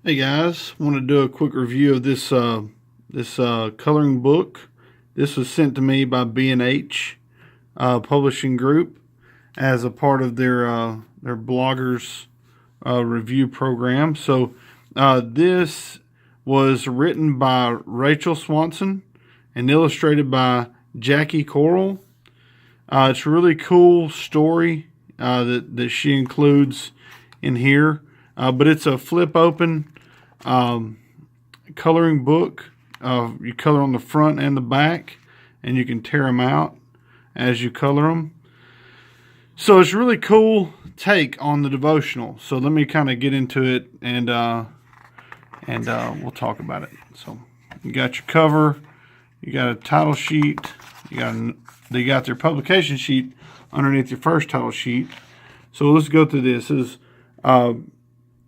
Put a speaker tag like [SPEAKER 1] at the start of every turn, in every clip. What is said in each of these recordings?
[SPEAKER 1] Hey guys, want to do a quick review of this coloring book. This was sent to me by B&H Publishing Group as a part of their bloggers review program. So this was written by Rachel Swanson and illustrated by Jackie Coral. It's a really cool story that she includes in here, but it's a flip open coloring book. You color on the front and the back, and you can tear them out as you color them. So it's a really cool take on the devotional. So let me kind of get into it, and we'll talk about it. So you got your cover, you got a title sheet, they got their publication sheet underneath your first title sheet. So let's go through this.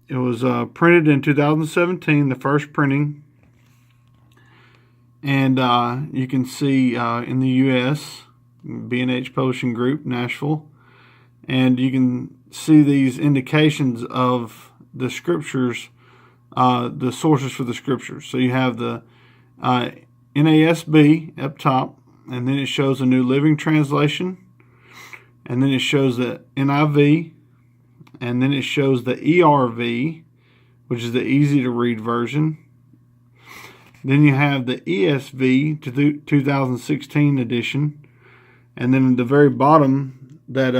[SPEAKER 1] It was printed in 2017, the first printing. And you can see in the U.S., B&H Publishing Group, Nashville. And you can see these indications of the scriptures, the sources for the scriptures. So you have the NASB up top, and then it shows a New Living Translation. And then it shows the NIV. And then it shows the ERV, which is the easy to read version. Then you have the ESV to 2016 edition. And then at the very bottom, that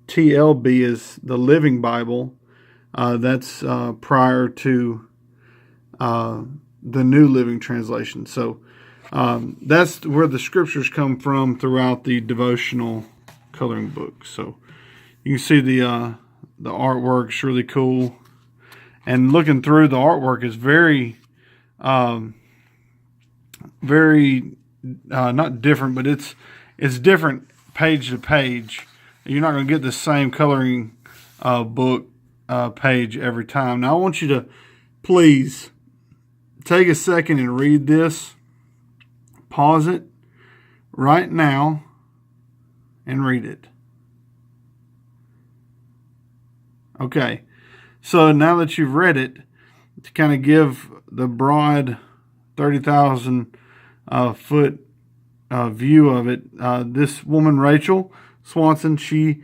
[SPEAKER 1] TLB is the Living Bible. That's prior to the New Living Translation. So that's where the scriptures come from throughout the devotional coloring book. So you can see the artwork's really cool, and looking through the artwork is very not different, but it's different page to page. You're not going to get the same coloring book page every time. Now I want you to please take a second and read this. Pause it right now and read it. Okay, so now that you've read it, to kind of give the broad 30,000 foot view of it, this woman, Rachel Swanson, she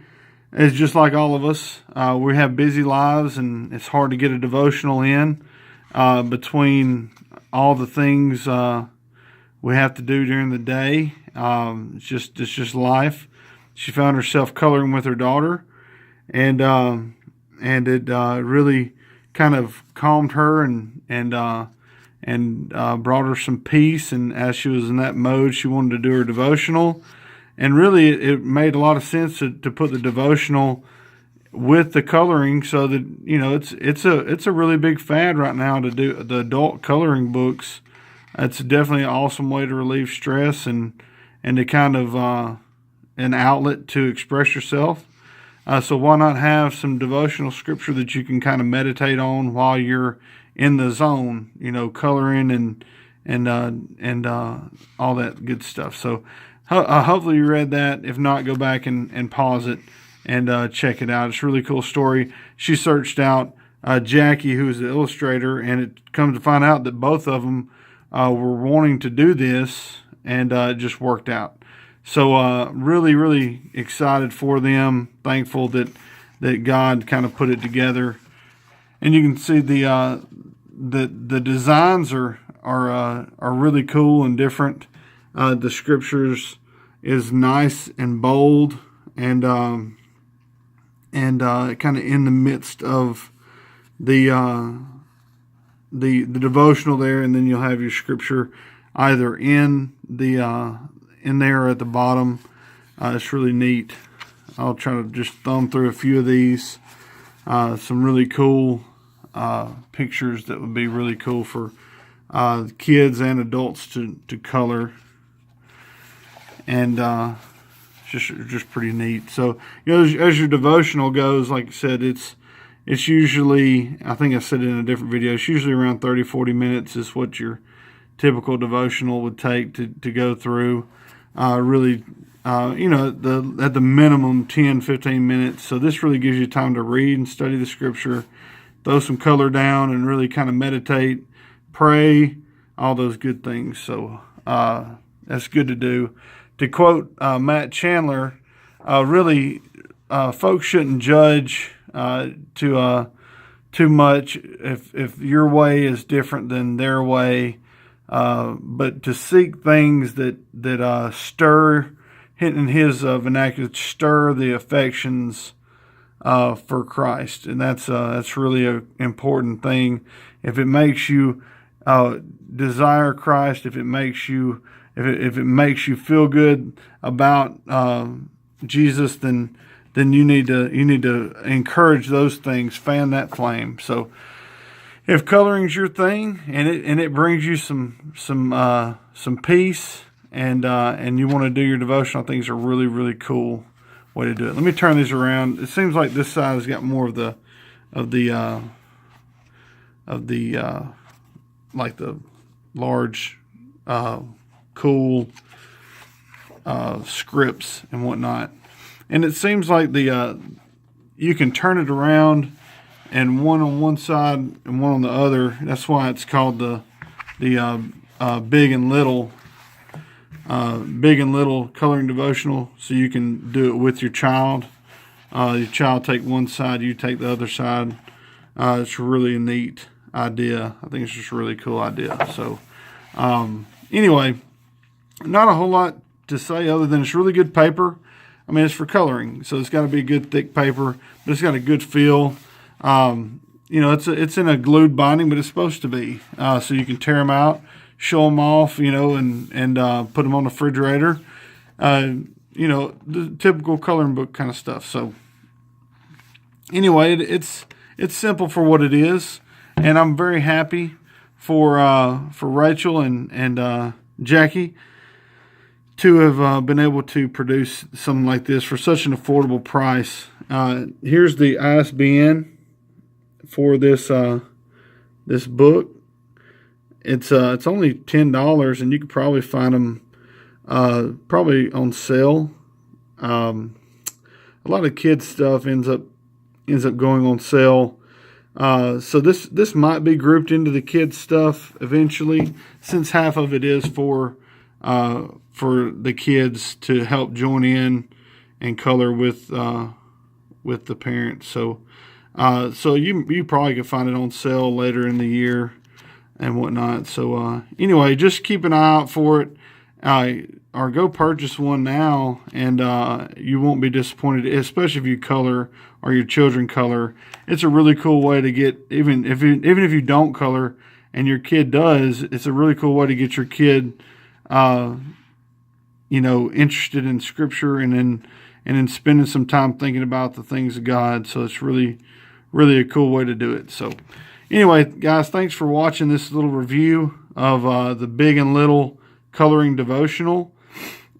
[SPEAKER 1] is just like all of us. We have busy lives, and it's hard to get a devotional in between all the things we have to do during the day. It's just life. She found herself coloring with her daughter, and it really kind of calmed her and brought her some peace. And as she was in that mode, she wanted to do her devotional. And really, it made a lot of sense to put the devotional with the coloring, so that, you know, it's a really big fad right now to do the adult coloring books. It's definitely an awesome way to relieve stress and to kind of an outlet to express yourself. So why not have some devotional scripture that you can kind of meditate on while you're in the zone, you know, coloring and all that good stuff. So hopefully you read that. If not, go back and pause it and check it out. It's a really cool story. She searched out Jackie, who is the illustrator, and it comes to find out that both of them were wanting to do this, and it just worked out. So really, really excited for them. Thankful that God kind of put it together, and you can see the designs are really cool and different. The scriptures is nice and bold, and kind of in the midst of the devotional there, and then you'll have your scripture either in there or at the bottom. It's really neat. I'll try to just thumb through a few of these. Some really cool pictures that would be really cool for kids and adults to color, and just pretty neat. So, you know, as your devotional goes, like I said, it's usually, I think I said it in a different video, it's usually around 30-40 minutes is what your typical devotional would take to go through. Really, you know, at the minimum 10-15 minutes. So this really gives you time to read and study the scripture, throw some color down and really kind of meditate, pray, all those good things. So that's good to do. To quote Matt Chandler, really, folks shouldn't judge too much if your way is different than their way, but to seek things that stir, in his vernacular, stir the affections for Christ, and that's really an important thing. If it makes you desire Christ, if it makes you feel good about Jesus, then you need to encourage those things, fan that flame. So if coloring's your thing and it brings you some peace and you want to do your devotional, I think it's a really, really cool way to do it. Let me turn these around. It seems like this side has got more of the like the large cool scripts and whatnot. And it seems like you can turn it around, and one on one side and one on the other. That's why it's called the big and little coloring devotional. So you can do it with your child. Your child take one side, you take the other side. It's really a neat idea. I think it's just a really cool idea. So anyway, not a whole lot to say other than it's really good paper. I mean, it's for coloring, so it's got to be good, thick paper, but it's got a good feel. It's in a glued binding, but it's supposed to be. So you can tear them out, show them off, and put them on the refrigerator. The typical coloring book kind of stuff. So anyway, it's simple for what it is, and I'm very happy for Rachel and Jackie to have been able to produce something like this for such an affordable price. Here's the ISBN for this book. It's only $10, and you could probably find them probably on sale. A lot of kids stuff ends up going on sale. So this might be grouped into the kids stuff eventually, since half of it is for the kids to help join in and color with the parents. So you probably could find it on sale later in the year and whatnot. So anyway, just keep an eye out for it, or go purchase one now, and you won't be disappointed, especially if you color or your children color. It's a really cool way to get, even if you don't color and your kid does, it's a really cool way to get your kid interested in Scripture and then spending some time thinking about the things of God. So it's really, really a cool way to do it. So anyway, guys, thanks for watching this little review of the Big and Little Coloring Devotional.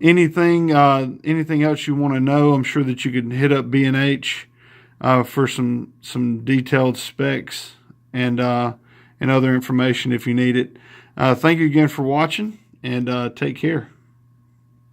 [SPEAKER 1] Anything else you want to know, I'm sure that you could hit up B&H for some detailed specs and other information if you need it. Thank you again for watching, and take care.